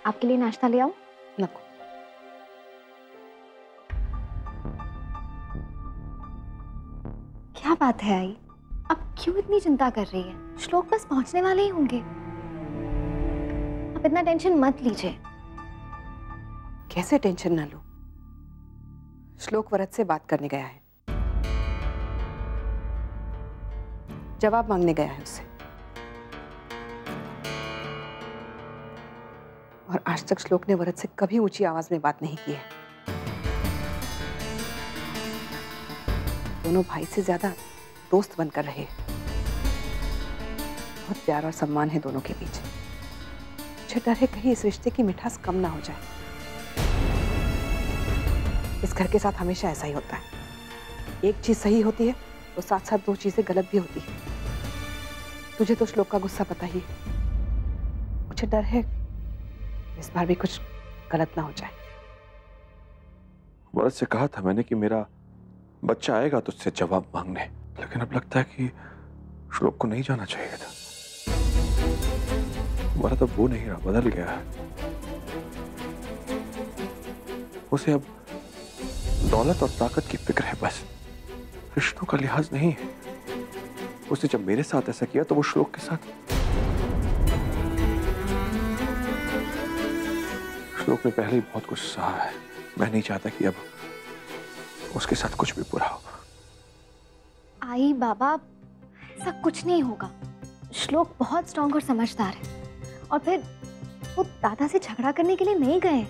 आपके लिए नाश्ता ले आऊं? नको। क्या बात है आई, अब क्यों इतनी चिंता कर रही है? श्लोक बस पहुंचने वाले ही होंगे। आप इतना टेंशन मत लीजिए। कैसे टेंशन ना लूं? श्लोक वरद से बात करने गया है, जवाब मांगने गया है उससे। और आज तक श्लोक ने वरद से कभी ऊंची आवाज में बात नहीं की है। दोनों भाई से ज्यादा दोस्त बनकर रहे। बहुत प्यार और सम्मान है दोनों के बीच। मुझे डर है कहीं इस रिश्ते की मिठास कम ना हो जाए। इस घर के साथ हमेशा ऐसा ही होता है, एक चीज सही होती है तो साथ साथ दो चीजें गलत भी होती है। तुझे तो श्लोक का गुस्सा पता ही है। मुझे डर है इस बार भी कुछ गलत ना हो जाए। वरद से कहा था मैंने कि मेरा बच्चा आएगा तो उससे जवाब मांगने, लेकिन अब लगता है कि श्लोक को नहीं जाना चाहिए था। वरद अब वो नहीं रहा, बदल गया है। उसे अब दौलत और ताकत की फिक्र है, बस रिश्तों का लिहाज नहीं है। उसने जब मेरे साथ ऐसा किया तो वो श्लोक के साथ। श्लोक ने पहले ही बहुत कुछ सहा है। मैं नहीं चाहता कि अब उसके साथ कुछ भी बुरा हो। आई बाबा, ऐसा कुछ नहीं होगा। श्लोक बहुत स्ट्रांग और समझदार है, और फिर वो दादा से झगड़ा करने के लिए नहीं गए,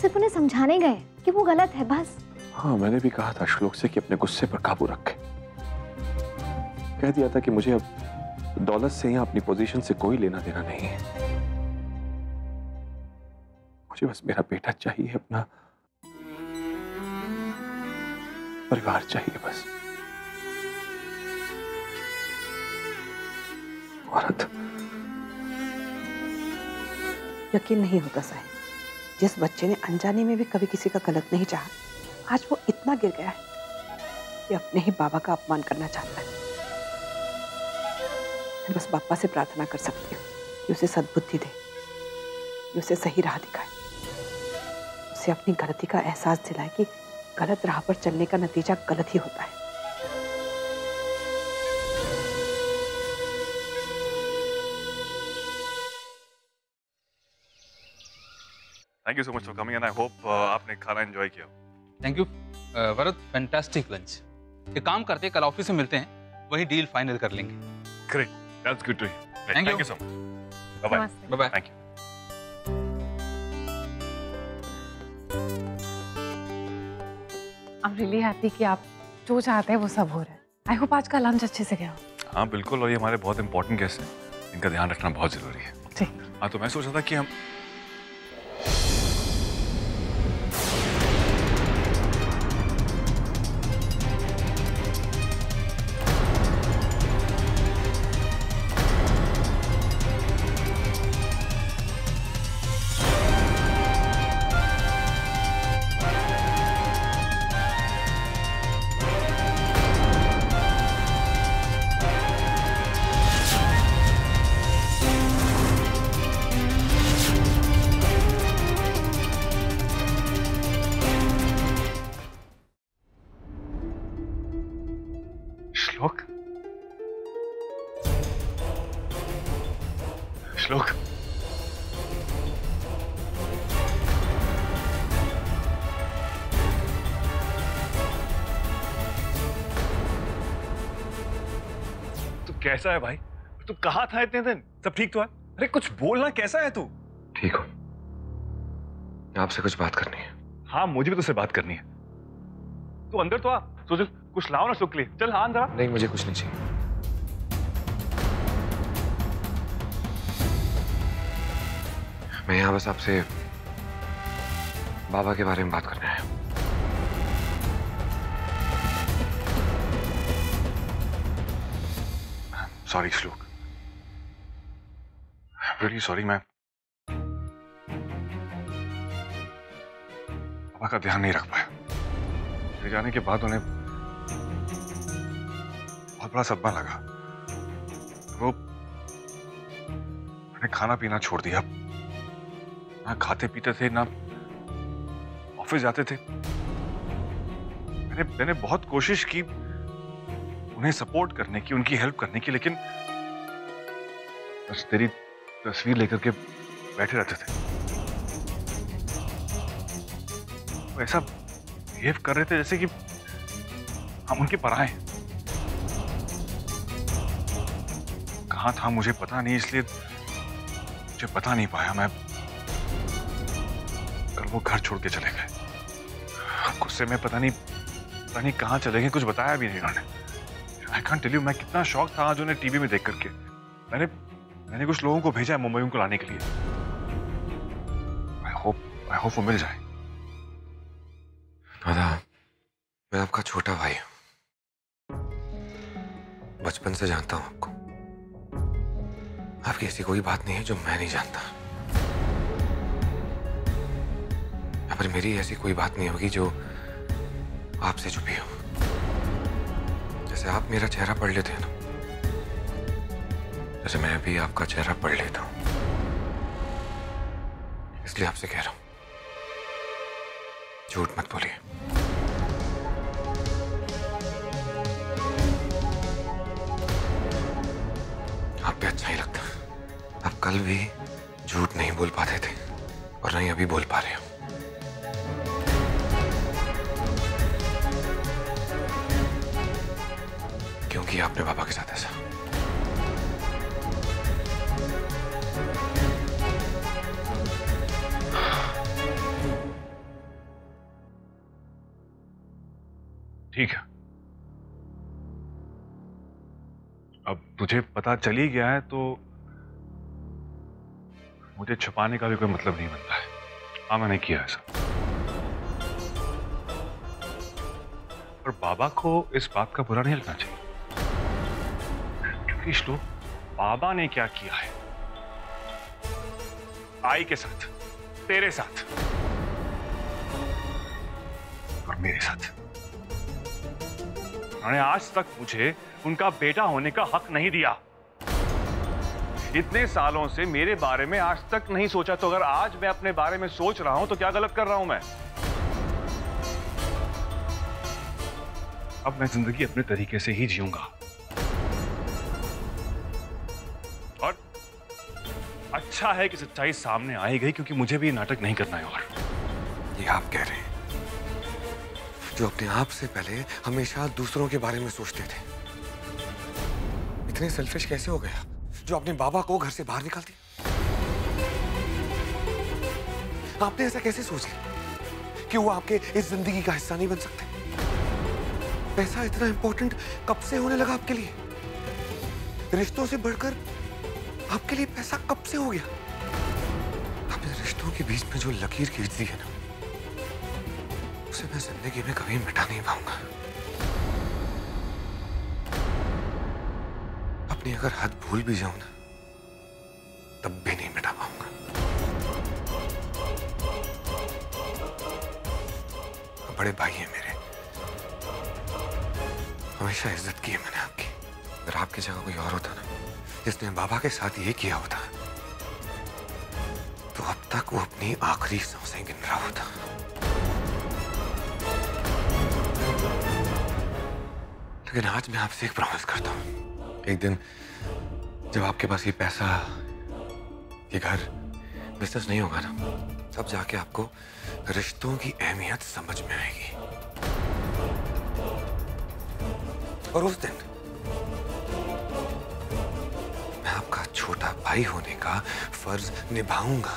सिर्फ उन्हें समझाने गए कि वो गलत है, बस। हाँ, मैंने भी कहा था श्लोक से कि अपने गुस्से पर काबू रखे। कह दिया था कि मुझे अब दौलत से या अपनी पोजीशन से कोई लेना देना नहीं है। मुझे बस मेरा बेटा चाहिए, अपना परिवार चाहिए, बस। औरत, यकीन नहीं होता साहिब, जिस बच्चे ने अनजाने में भी कभी किसी का गलत नहीं चाहा, आज वो इतना गिर गया है कि अपने ही बाबा का अपमान करना चाहता है। मैं बस बापा से प्रार्थना कर सकती हूँ कि उसे सद्बुद्धि दे, कि उसे सही राह दिखाए, उसे अपनी गलती का एहसास दिलाए कि गलत राह पर चलने का नतीजा गलत ही होता है। Thank you so much for coming and I hope आपने खाना एंजॉय किया। Thank you Varad, fantastic lunch. एक काम करते हैं, कल ऑफिस में मिलते हैं, वही डील फाइनल कर लेंगे। Great, that's good to hear. Thank you. Thank you so much. Bye bye. Bye bye. Thank you. I'm really happy कि आप जो चाहते हैं वो सब हो रहा है। आई होप आज का लंच अच्छे से गया हो। हाँ बिल्कुल, और ये हमारे बहुत इंपॉर्टेंट गेस्ट हैं, इनका ध्यान रखना बहुत जरूरी है। ठीक। हाँ, तो मैं सोच रहा था कि हम श्लोक, श्लोक, तू कैसा है भाई? तू कहाँ था इतने दिन? सब ठीक तो है? अरे कुछ बोलना, कैसा है तू? ठीक हो? आपसे कुछ बात करनी है। हाँ, मुझे भी तुझसे बात करनी है। तू अंदर तो आ। सोचल, कुछ लाओ ना श्लोक के लिए। चल हाँ अंदर आ। नहीं, मुझे कुछ नहीं चाहिए। मैं यहाँ बस आपसे बाबा के बारे में बात करने आया हूँ। सॉरी श्लोक, रियली सॉरी। मैं पापा का ध्यान नहीं रख पाया। ले जाने के बाद उन्हें बहुत बड़ा सदमा लगा। वो मैंने खाना पीना छोड़ दिया, ना खाते पीते थे ना ऑफिस जाते थे। मैंने बहुत कोशिश की उन्हें सपोर्ट करने की, उनकी हेल्प करने की, लेकिन बस तेरी तस्वीर लेकर के बैठे रहते थे। वो ऐसा बिहेव कर रहे थे जैसे कि हम उनके पराए हैं। कहाँ था मुझे पता नहीं, इसलिए मुझे बता नहीं पाया। मैं कल वो घर छोड़ के चले गए। गुस्से में पता नहीं कहाँ चले गए, कुछ बताया भी नहीं उन्होंने। आई कांट टेल यू मैं कितना शॉक था आज उन्हें टीवी में देख करके। मैंने कुछ लोगों को भेजा है मुंबई उनको लाने के लिए। आई होप वो मिल जाए। दादा, मैं आपका छोटा भाई हूं, बचपन से जानता हूं आपको। आपकी ऐसी कोई बात नहीं है जो मैं नहीं जानता, या फिर मेरी ऐसी कोई बात नहीं होगी जो आपसे छुपी हो। जैसे आप मेरा चेहरा पढ़ लेते हैं ना, जैसे मैं भी आपका चेहरा पढ़ लेता हूं। इसलिए आपसे कह रहा हूं, झूठ मत बोलिए। आप पे अच्छा ही लगता। आप कल भी झूठ नहीं बोल पाते थे और नहीं अभी बोल पा रहे हो। क्योंकि आपने पापा के साथ ऐसा। ठीक है, अब तुझे पता चल ही गया है तो मुझे छुपाने का भी कोई मतलब नहीं बनता है। हाँ, मैंने किया ऐसा। और बाबा को इस बात का बुरा नहीं लगना चाहिए, क्योंकि श्लोक, बाबा ने क्या किया है आई के साथ, तेरे साथ और मेरे साथ। उन्होंने आज तक मुझे उनका बेटा होने का हक नहीं दिया। इतने सालों से मेरे बारे में आज तक नहीं सोचा, तो अगर आज मैं अपने बारे में सोच रहा हूं तो क्या गलत कर रहा हूं मैं? अब मैं जिंदगी अपने तरीके से ही जीऊंगा। और अच्छा है कि सच्चाई सामने आई गई, क्योंकि मुझे भी नाटक नहीं करना है। और ये आप कह रहे हैं जो अपने आप से पहले हमेशा दूसरों के बारे में सोचते थे। इतने सेल्फिश कैसे हो गया जो अपने बाबा को घर से बाहर निकाल दिया? आपने ऐसा कैसे सोच लिया कि वो आपके इस जिंदगी का हिस्सा नहीं बन सकते? पैसा इतना इंपॉर्टेंट कब से होने लगा आपके लिए? रिश्तों से बढ़कर आपके लिए पैसा कब से हो गया? आपने रिश्तों के बीच में जो लकीर खींच दी है ना, उसे मैं जिंदगी में कभी मिटा नहीं पाऊंगा। अपनी अगर हद भूल भी जाऊं ना, तब भी नहीं मिटा पाऊंगा। बड़े भाई हैं मेरे, हमेशा इज्जत की है मैंने आपकी। अगर आपकी जगह कोई और होता ना, जिसने बाबा के साथ ये किया होता, तो अब तक वो अपनी आखिरी सांसें गिन रहा होता। लेकिन आज मैं आपसे एक प्रॉमिस करता हूं, एक दिन जब आपके पास ये पैसा, ये घर, बिजनेस नहीं होगा ना, तब जाके आपको रिश्तों की अहमियत समझ में आएगी। और उस दिन मैं आपका छोटा भाई होने का फर्ज निभाऊंगा।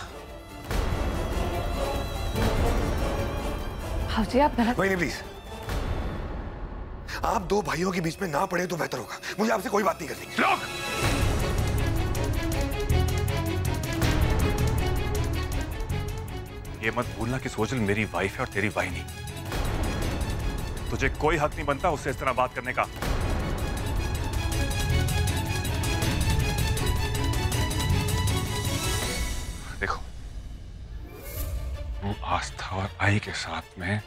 हाँ जी, आप गलत। नहीं प्लीज, आप दो भाइयों के बीच में ना पड़े तो बेहतर होगा। मुझे आपसे कोई बात नहीं करनी। लोग, ये मत भूलना कि सोजल मेरी वाइफ है और तेरी वाई नहीं। तुझे कोई हक नहीं बनता उससे इस तरह बात करने का। देखो, वो आस्था और आई के साथ में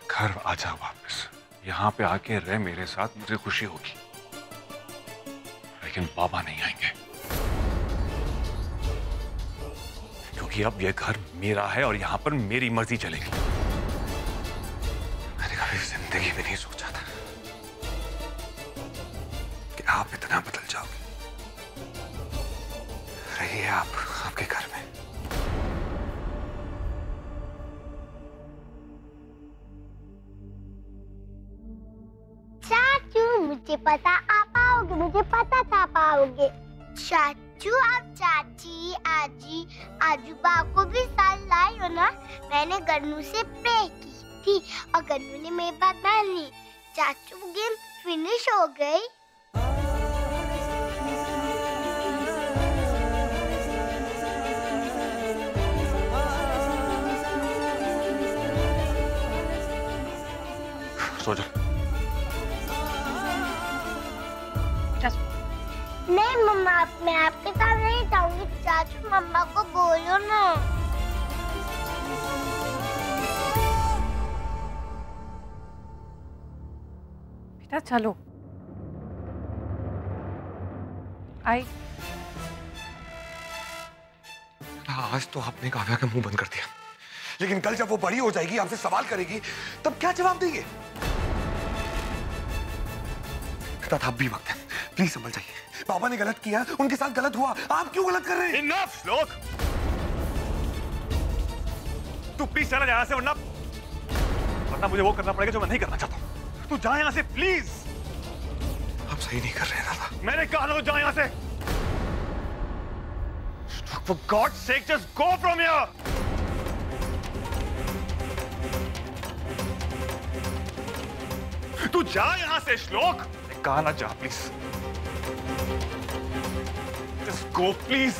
घर आ जा वापस, यहां पे आके रह मेरे साथ, मुझे खुशी होगी। लेकिन बाबा नहीं आएंगे। कि अब यह घर मेरा है और यहाँ पर मेरी मर्जी चलेगी। मैंने कभी जिंदगी में नहीं सोचा था कि आप इतना बदल जाओगे। रहिए आप आपके घर में। चाचू मुझे पता आप आओगे, मुझे पता था आप आओगे। चाचू आप चाची आजी आजूबा को भी साथ लाई हो ना। मैंने गन्नू से प्रे की थी और गन्नू ने मेरी बात मान ली। चाचू गेम फिनिश हो गई। सो जा। नहीं मम्मा, मैं आपके साथ नहीं जाऊंगी। चाचू मम्मा को बोलो ना। बेटा चलो। आई आज तो आपने काव्या का मुंह बंद कर दिया, लेकिन कल जब वो बड़ी हो जाएगी, आपसे सवाल करेगी, तब क्या जवाब देंगे? तब भी वक्त है, प्लीज समझ जाइए। पापा ने गलत किया, उनके साथ गलत हुआ, आप क्यों गलत कर रहे हैं? Enough, श्लोक। तू प्लीज चला जा यहाँ से, वरना मुझे वो करना पड़ेगा जो मैं नहीं करना चाहता। तू जा यहाँ से प्लीज। आप सही नहीं कर रहे हैं दादा। मैंने कहा ना, जा यहाँ से। For God's sake, just go from here. तू जा यहाँ से श्लोक। कहा ना जा प्लीज। Just go please.